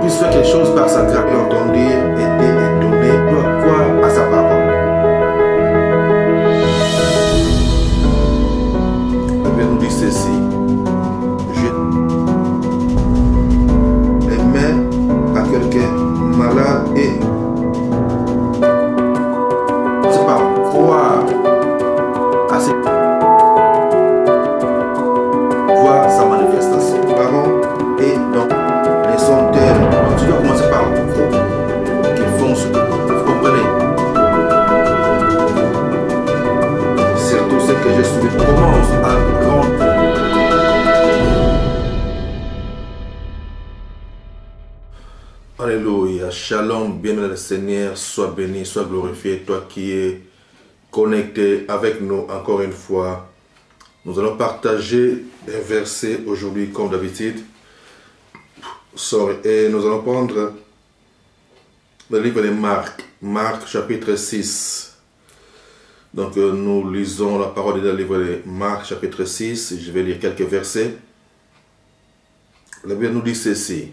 puisse faire quelque chose par sa grâce. L'entendre dire, aider et donner, doit croire à sa parole. La Bible nous dit ceci. Les mains à quelqu'un malade et c'est par croire à ses voir sa manifestation. Parents et donc les sont tels. Tu dois commencer par croire qu'ils font ce que vous comprenez. Surtout ce que je souhaite commence à grand. Alléluia, shalom, bien-aimé le Seigneur, sois béni, sois glorifié, toi qui es connecté avec nous encore une fois. Nous allons partager un verset aujourd'hui comme d'habitude. Et nous allons prendre le livre de Marc, Marc chapitre 6. Donc nous lisons la parole du livre de Marc chapitre 6. Je vais lire quelques versets. La Bible nous dit ceci.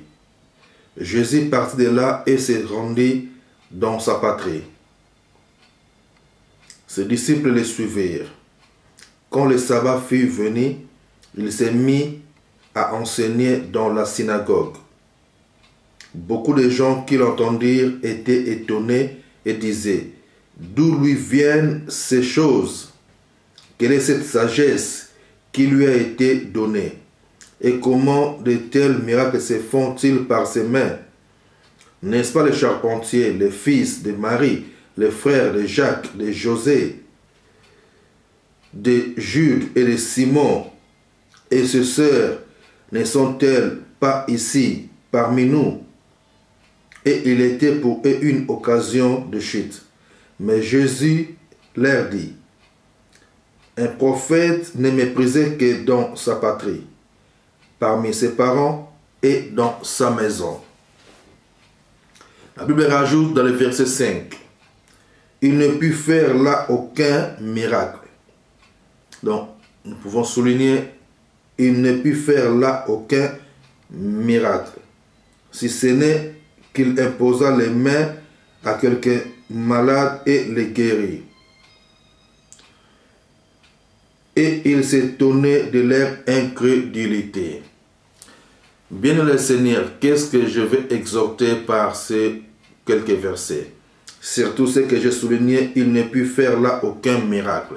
Jésus partit de là et se rendit dans sa patrie. Ses disciples le suivirent. Quand le sabbat fut venu, il s'est mis à enseigner dans la synagogue. Beaucoup de gens qui l'entendirent étaient étonnés et disaient, d'où lui viennent ces choses? Quelle est cette sagesse qui lui a été donnée? Et comment de tels miracles se font-ils par ses mains? N'est-ce pas les charpentiers, les fils de Marie, les frères de Jacques, de José, de Jude et de Simon, et ses sœurs, ne sont-elles pas ici, parmi nous? Et il était pour eux une occasion de chute. Mais Jésus leur dit, un prophète n'est méprisé que dans sa patrie, parmi ses parents et dans sa maison. La Bible rajoute dans le verset 5, il ne put faire là aucun miracle. Donc, nous pouvons souligner, il ne put faire là aucun miracle, si ce n'est qu'il imposa les mains à quelqu'un malade et les guérit. Et il s'étonnait de leur incrédulité. Bien le Seigneur, qu'est-ce que je vais exhorter par ces quelques versets? Surtout ce que j'ai souligné, il ne put faire là aucun miracle.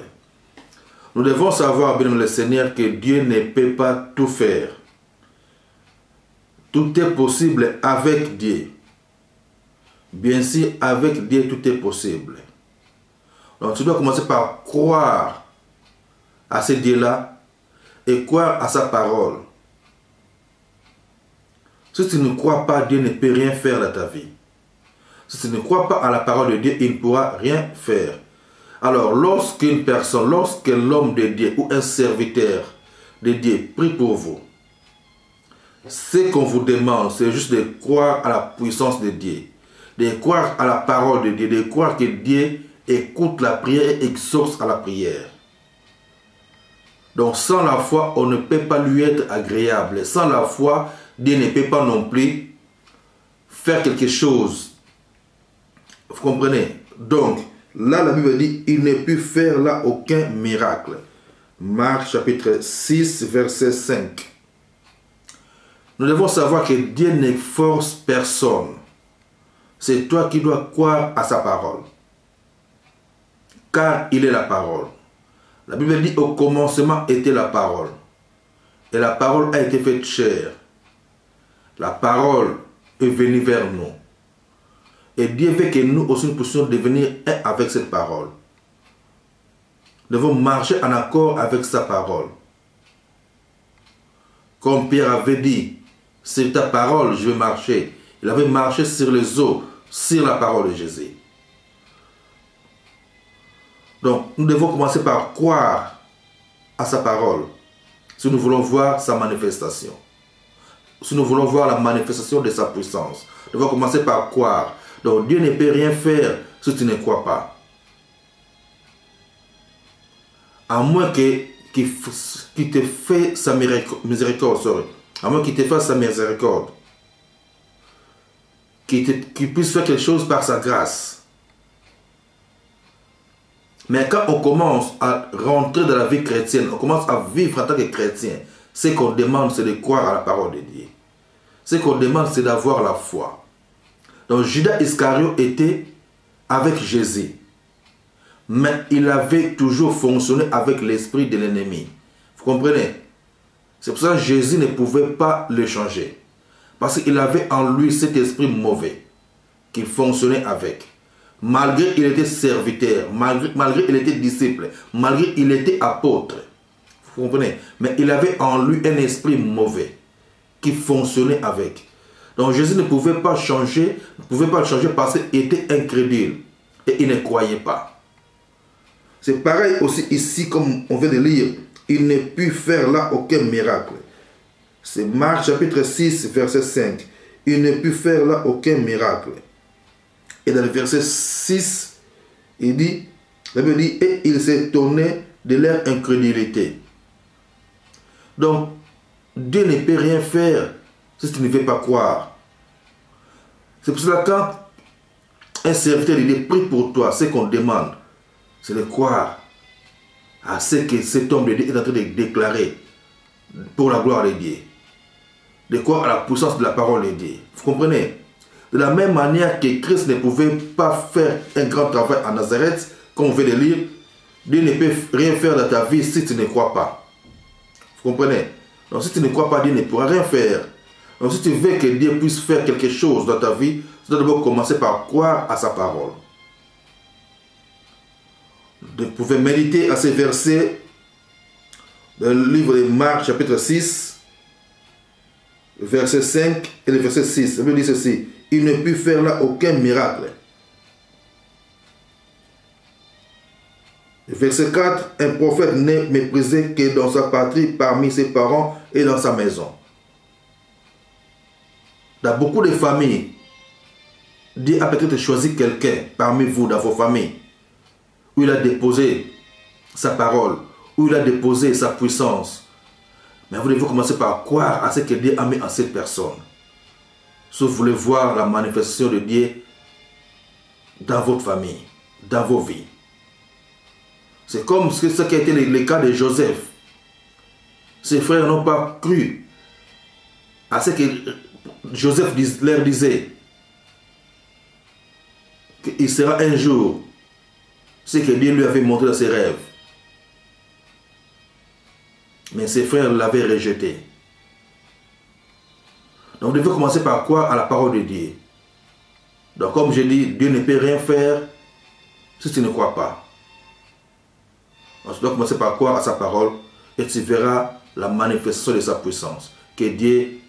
Nous devons savoir, bien le Seigneur, que Dieu ne peut pas tout faire. Tout est possible avec Dieu. Bien sûr, avec Dieu, tout est possible. Donc, tu dois commencer par croire à ce Dieu-là et croire à sa parole. Si tu ne crois pas, Dieu ne peut rien faire dans ta vie. Si tu ne crois pas à la parole de Dieu, il ne pourra rien faire. Alors, lorsqu'une personne, lorsque l'homme de Dieu ou un serviteur de Dieu prie pour vous, ce qu'on vous demande, c'est juste de croire à la puissance de Dieu, de croire à la parole de Dieu, de croire que Dieu écoute la prière et exauce à la prière. Donc, sans la foi, on ne peut pas lui être agréable. Sans la foi, Dieu ne peut pas non plus faire quelque chose. Vous comprenez? Donc, là, la Bible dit, il ne put faire là aucun miracle. Marc chapitre 6, verset 5. Nous devons savoir que Dieu ne force personne. C'est toi qui dois croire à sa parole. Car il est la parole. La Bible dit, au commencement était la parole. Et la parole a été faite chair. La parole est venue vers nous. Et Dieu veut que nous aussi nous puissions devenir un avec cette parole. Nous devons marcher en accord avec sa parole. Comme Pierre avait dit, c'est ta parole, je vais marcher. Il avait marché sur les eaux, sur la parole de Jésus. Donc, nous devons commencer par croire à sa parole, si nous voulons voir sa manifestation. Si nous voulons voir la manifestation de sa puissance, nous devons commencer par croire. Donc, Dieu ne peut rien faire si tu ne crois pas. À moins qu'il te fait sa miséricorde, à moins qu'il te fasse sa miséricorde. qu'il puisse faire quelque chose par sa grâce. Mais quand on commence à rentrer dans la vie chrétienne, on commence à vivre en tant que chrétien, ce qu'on demande, c'est de croire à la parole de Dieu. Ce qu'on demande, c'est d'avoir la foi. Donc Judas Iscariote était avec Jésus. Mais il avait toujours fonctionné avec l'esprit de l'ennemi. Vous comprenez? C'est pour ça que Jésus ne pouvait pas le changer. Parce qu'il avait en lui cet esprit mauvais qu'il fonctionnait avec. Malgré qu'il était serviteur, malgré qu'il était disciple, malgré qu'il était apôtre. Vous comprenez? Mais il avait en lui un esprit mauvais qui fonctionnait avec. Donc Jésus ne pouvait pas changer, parce qu'il était incrédule et il ne croyait pas. C'est pareil aussi ici, comme on vient de lire, il ne put faire là aucun miracle. C'est Marc chapitre 6, verset 5. Il ne put faire là aucun miracle. Et dans le verset 6, il dit, la Bible dit, et il s'étonnait de leur incrédulité. Donc, Dieu ne peut rien faire si tu ne veux pas croire. C'est pour cela que quand un serviteur de Dieu prie pour toi, ce qu'on demande, c'est de croire à ce que cet homme de Dieu est en train de déclarer pour la gloire de Dieu. De croire à la puissance de la parole de Dieu. Vous comprenez? De la même manière que Christ ne pouvait pas faire un grand travail à Nazareth, comme on vient de lire, Dieu ne peut rien faire dans ta vie si tu ne crois pas. Vous comprenez? Donc si tu ne crois pas, Dieu ne pourra rien faire. Donc si tu veux que Dieu puisse faire quelque chose dans ta vie, tu dois d'abord commencer par croire à sa parole. Vous pouvez méditer à ces versets dans le livre de Marc, chapitre 6, verset 5 et le verset 6. Ça veut dire ceci: il ne put faire là aucun miracle. Verset 4, un prophète n'est méprisé que dans sa patrie, parmi ses parents et dans sa maison. Dans beaucoup de familles, Dieu a peut-être choisi quelqu'un parmi vous, dans vos familles, où il a déposé sa parole, où il a déposé sa puissance. Mais vous devez commencer par croire à ce que Dieu a mis en cette personne. Si vous voulez voir la manifestation de Dieu dans votre famille, dans vos vies. C'est comme ce qui a été le cas de Joseph. Ses frères n'ont pas cru à ce que Joseph leur disait. Qu'il sera un jour ce que Dieu lui avait montré dans ses rêves. Mais ses frères l'avaient rejeté. Donc vous devez commencer par croire à la parole de Dieu. Donc comme je dis, Dieu ne peut rien faire si tu ne crois pas. Donc tu dois commencer par croire à sa parole et tu verras la manifestation de sa puissance. Que Dieu